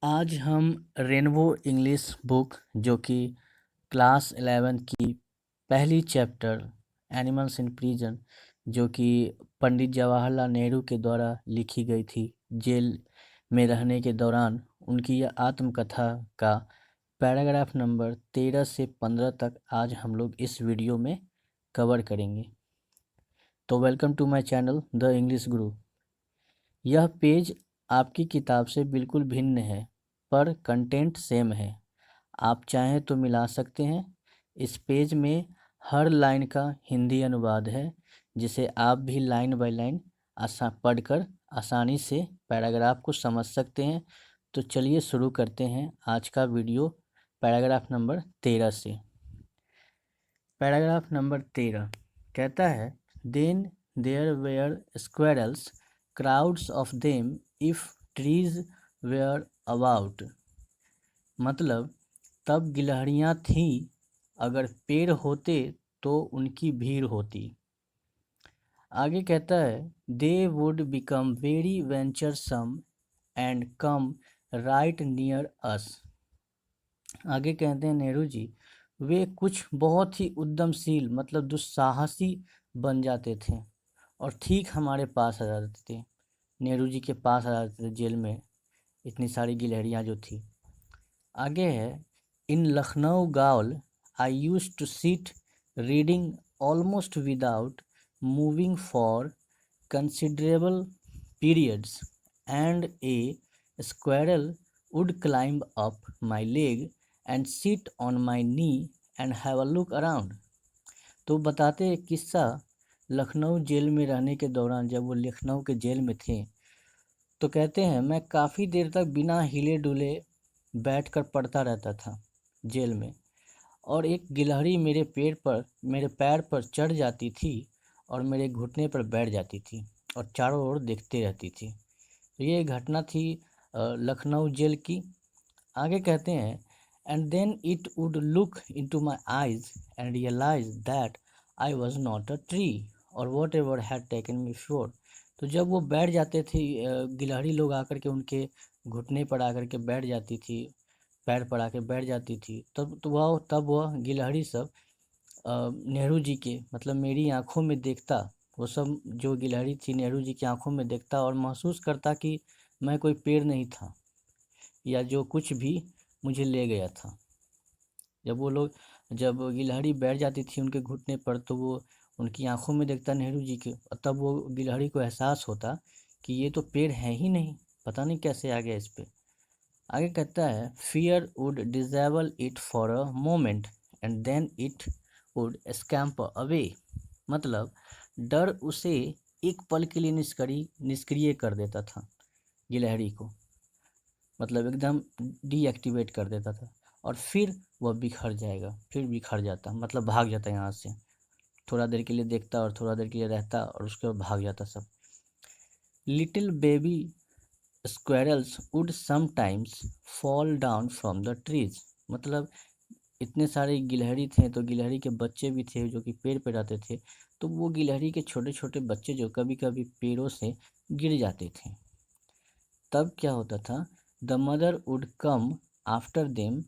आज हम rainbow English book जो कि क्लास 11 की पहली चैप्टर एनिमल्स इन प्रिजन जो कि पंडित जवाहरलाल नेहरू के द्वारा लिखी गई थी जेल में रहने के दौरान उनकी यह आत्मकथा का पैराग्राफ नंबर 13 से 15 तक आज हम लोग इस वीडियो में कवर करेंगे। तो welcome to my channel the English guru. यह पेज आपकी किताब से बिल्कुल भिन्न है पर कंटेंट सेम है। आप चाहें तो मिला सकते हैं। इस पेज में हर लाइन का हिंदी अनुवाद है जिसे आप भी लाइन बाय लाइन पढ़कर आसानी से पैराग्राफ को समझ सकते हैं। तो चलिए शुरू करते हैं आज का वीडियो पैराग्राफ नंबर 13 से। पैराग्राफ नंबर 13 कहता है, then there were squirrels, crowds of them if trees were about. मतलब तब गिलहरियाँ थीं, अगर पेड़ होते तो उनकी भीड़ होती। आगे कहता है, they would become very venturesome and come right near us. आगे कहते हैं नेहरू जी, वे कुछ बहुत ही उद्यमशील मतलब दुस्साहसी बन जाते थे और ठीक हमारे पास आ जाते थे। नेहरू जी के पास आ जाते थे जेल में इतनी सारी गिलहरियाँ जो थी। आगे है, in Lucknow gaol I used to sit reading almost without moving for considerable periods and a squirrel would climb up my leg and sit on my knee and have a look around। तो बताते एक किस्सा, Lucknow jail में रहने के दौरान जब वो लखनऊ के जेल में थे तो कहते हैं मैं काफ़ी देर तक बिना हिले डुले बैठकर पढ़ता रहता था जेल में, और एक गिलहरी मेरे पैर पर चढ़ जाती थी और मेरे घुटने पर बैठ जाती थी और चारों ओर देखते रहती थी। तो ये घटना थी लखनऊ जेल की। आगे कहते हैं, and then it would look into my eyes and realise that I was not a tree or whatever had taken me sure. तो जब वो बैठ जाते थे गिलहरी लोग आकर के उनके घुटने पर आकर के बैठ जाती थी, पैर पर आकर बैठ जाती थी, तब वह गिलहरी सब नेहरू जी के मतलब मेरी आंखों में देखता। वो सब जो गिलहरी थी नेहरू जी की आंखों में देखता और महसूस करता कि मैं कोई पेड़ नहीं था या जो कुछ भी मुझे ले गया था। जब गिलहरी बैठ जाती थी उनके घुटने पर तो वो उनकी आंखों में देखता नेहरू जी के, और तब वो गिलहरी को एहसास होता कि ये तो पेड़ है ही नहीं, पता नहीं कैसे आ गया इस पे। आगे कहता है, fear would disable it for a moment and then it would scamper away. मतलब डर उसे एक पल के लिए निष्क्रिय कर देता था, गिलहरी को मतलब एकदम डीएक्टिवेट कर देता था, और फिर वह फिर बिखर जाता मतलब भाग जाता यहाँ से। थोड़ा देर के लिए देखता और थोड़ा देर के लिए रहता और उसके बाद भाग जाता सब। Little baby squirrels would sometimes fall down from the trees. मतलब इतने सारे गिलहरी थे तो गिलहरी के बच्चे भी थे जो कि पेड़ पे रहते थे, तो वो गिलहरी के छोटे छोटे बच्चे जो कभी कभी पेड़ों से गिर जाते थे। तब क्या होता था, the mother would come after them,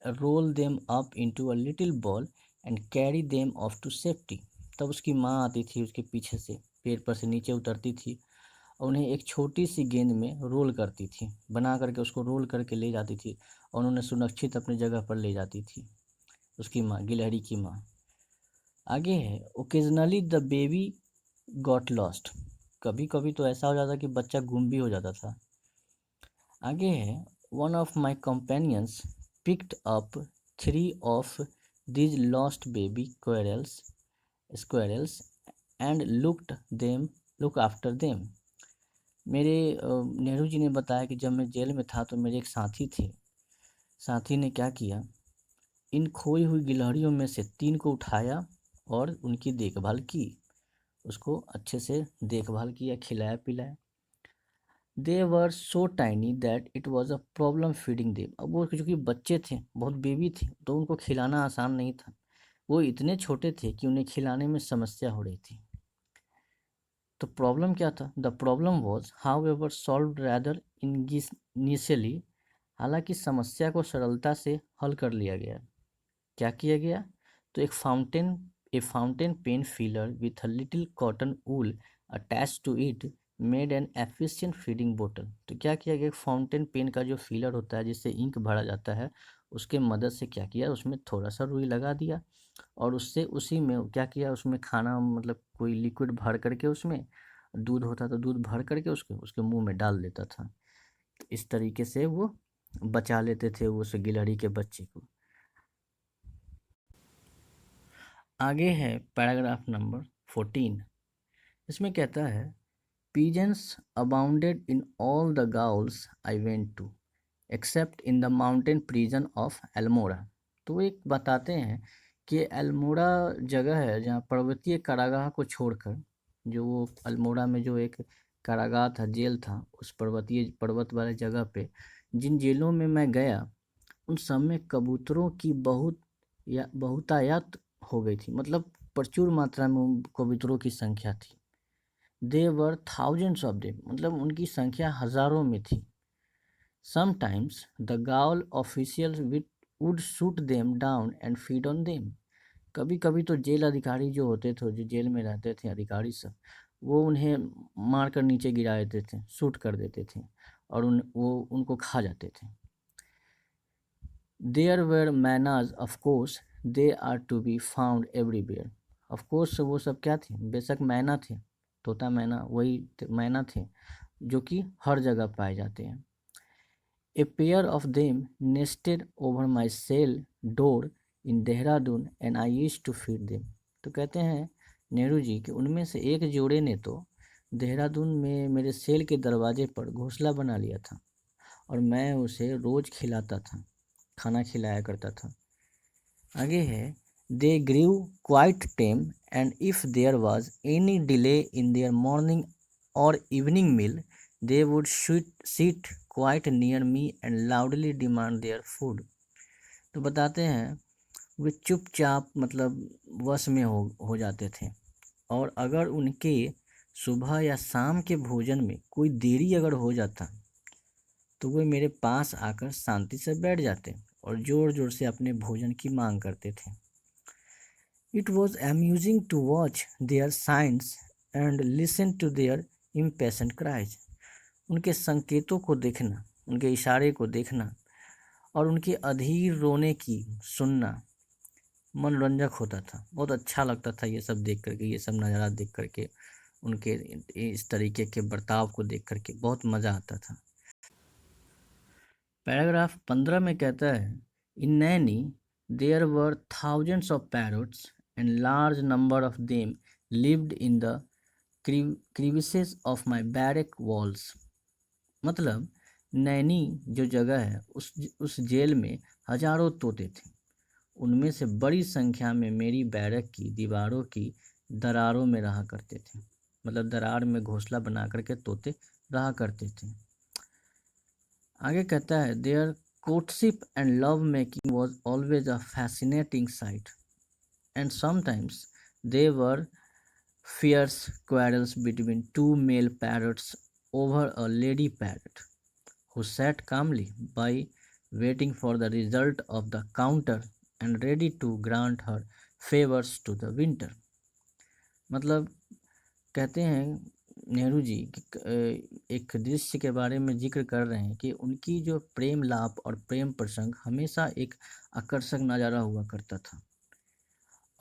roll them up into a little ball and carry them off to safety. तब उसकी माँ आती थी उसके पीछे से, पेड़ पर से नीचे उतरती थी और उन्हें एक छोटी सी गेंद में रोल करती थी, बना करके उसको रोल करके ले जाती थी और उन्हें सुरक्षित अपनी जगह पर ले जाती थी उसकी माँ, गिलहरी की माँ। आगे है, occasionally the baby got lost. कभी कभी तो ऐसा हो जाता कि बच्चा गुम भी हो जाता था। आगे है, one of my companions picked up 3 of these lost baby squirrels and look after them. मेरे नेहरू जी ने बताया कि जब मैं जेल में था तो मेरे एक साथी ने क्या किया, इन खोई हुई गिलहरियों में से 3 को उठाया और उनकी देखभाल की, उसको अच्छे से देखभाल किया, खिलाया पिलाया। They were so tiny that it was a problem feeding them. अब वो चूँकि बच्चे थे, बहुत बेबी थे, तो उनको खिलाना आसान नहीं था। वो इतने छोटे थे कि उन्हें खिलाने में समस्या हो रही थी। तो प्रॉब्लम क्या था, the problem was how ever solve rather initially हालांकि समस्या को सरलता से हल कर लिया गया। क्या किया गया? तो a fountain pen filler with a little cotton wool attach to it made an efficient feeding बोतल। तो क्या किया गया, फाउंटेन पेन का जो फिलर होता है जिससे इंक भरा जाता है, उसके मदद से क्या किया, उसमें थोड़ा सा रुई लगा दिया और उससे उसी में क्या किया, उसमें खाना मतलब कोई लिक्विड भर करके, उसमें दूध होता तो दूध भर करके उसके उसके मुंह में डाल देता था। इस तरीके से वो बचा लेते थे उस गिलहरी के बच्चे को। आगे है पैराग्राफ नंबर 14। इसमें कहता है pigeons abounded in all the gaols I went to except in the mountain prison of Almora। तो वो एक बताते हैं कि अल्मोड़ा जगह है जहाँ पर्वतीय कारागाह को छोड़कर, जो वो अल्मोड़ा में जो एक कारागाह था, जेल था, उस पर्वतीय पर्वत वाले जगह पे जिन जेलों में मैं गया, उन सब में कबूतरों की बहुतायत हो गई थी। मतलब प्रचुर मात्रा में उन कबूतरों की संख्या थी। दे वर थाउजेंड्स ऑफ देम, मतलब उनकी संख्या हजारों में थी। Sometimes the growl official would shoot them down and feed on them. कभी कभी तो जेल अधिकारी जो होते थे, जो जेल में रहते थे अधिकारी सब, वो उन्हें मार कर नीचे गिरा देते थे, शूट कर देते थे और वो उनको खा जाते थे। There were mynahs, of course they are to be found everywhere. Of course वो सब क्या थे, बेशक मैना थे, तोता मैना वही मैना थे जो कि हर जगह पाए जाते हैं। A pair of them nested over my cell door in Dehradun and I used to feed them. तो कहते हैं नेहरू जी कि उनमें से एक जोड़े ने तो देहरादून में मेरे सेल के दरवाजे पर घोंसला बना लिया था और मैं उसे रोज खिलाता था, खाना खिलाया करता था। आगे है they grew quite tame and if there was any delay in their morning or evening meal they would sit quite near me and loudly demand their food. तो बताते हैं वे चुपचाप मतलब वश में हो जाते थे और अगर उनके सुबह या शाम के भोजन में कोई देरी अगर हो जाता तो वे मेरे पास आकर शांति से बैठ जाते और जोर जोर से अपने भोजन की मांग करते थे। It was amusing to watch their signs and listen to their impatient cries. उनके संकेतों को देखना, उनके इशारे को देखना और उनके अधीर रोने की सुनना मनोरंजक होता था। बहुत अच्छा लगता था ये सब देख करके, ये सब नज़ारा देख करके, उनके इस तरीके के बर्ताव को देख करके बहुत मज़ा आता था। पैराग्राफ 15 में कहता है in Naini there were thousands of parrots and large number of them lived in the crevices of my barrack walls. मतलब नैनी जो जगह है उस जेल में हजारों तोते थे। उनमें से बड़ी संख्या में मेरी बैरक की दीवारों की दरारों में रहा करते थे। मतलब दरार में घोंसला बना करके तोते रहा करते थे। आगे कहता है there courtship and love making was always a fascinating sight, and sometimes there were fierce quarrels between two male parrots over a lady parrot who sat calmly by waiting for the result of the counter and ready to grant her favors to the winter। मतलब कहते हैं नेहरू जी एक दृश्य के बारे में जिक्र कर रहे हैं कि उनकी जो प्रेम लाप और प्रेम प्रसंग हमेशा एक आकर्षक नज़ारा हुआ करता था।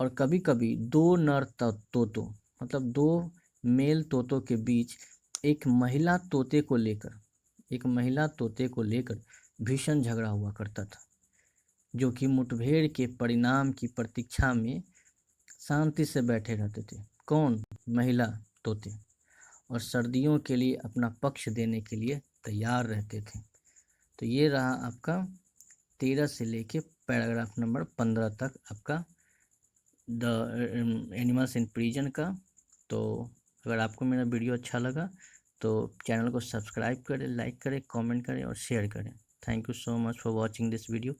और कभी कभी दो नर तोतों मतलब दो मेल तोतों के बीच एक महिला तोते को लेकर भीषण झगड़ा हुआ करता था, जो कि मुठभेड़ के परिणाम की प्रतीक्षा में शांति से बैठे रहते थे। कौन? महिला तोते। और सर्दियों के लिए अपना पक्ष देने के लिए तैयार रहते थे। तो ये रहा आपका 13 से लेके पैराग्राफ नंबर 15 तक आपका द एनिमल्स इन प्रिजन का। तो अगर आपको मेरा वीडियो अच्छा लगा तो चैनल को सब्सक्राइब करें, लाइक करें, कमेंट करें और शेयर करें। Thank you so much for watching this video.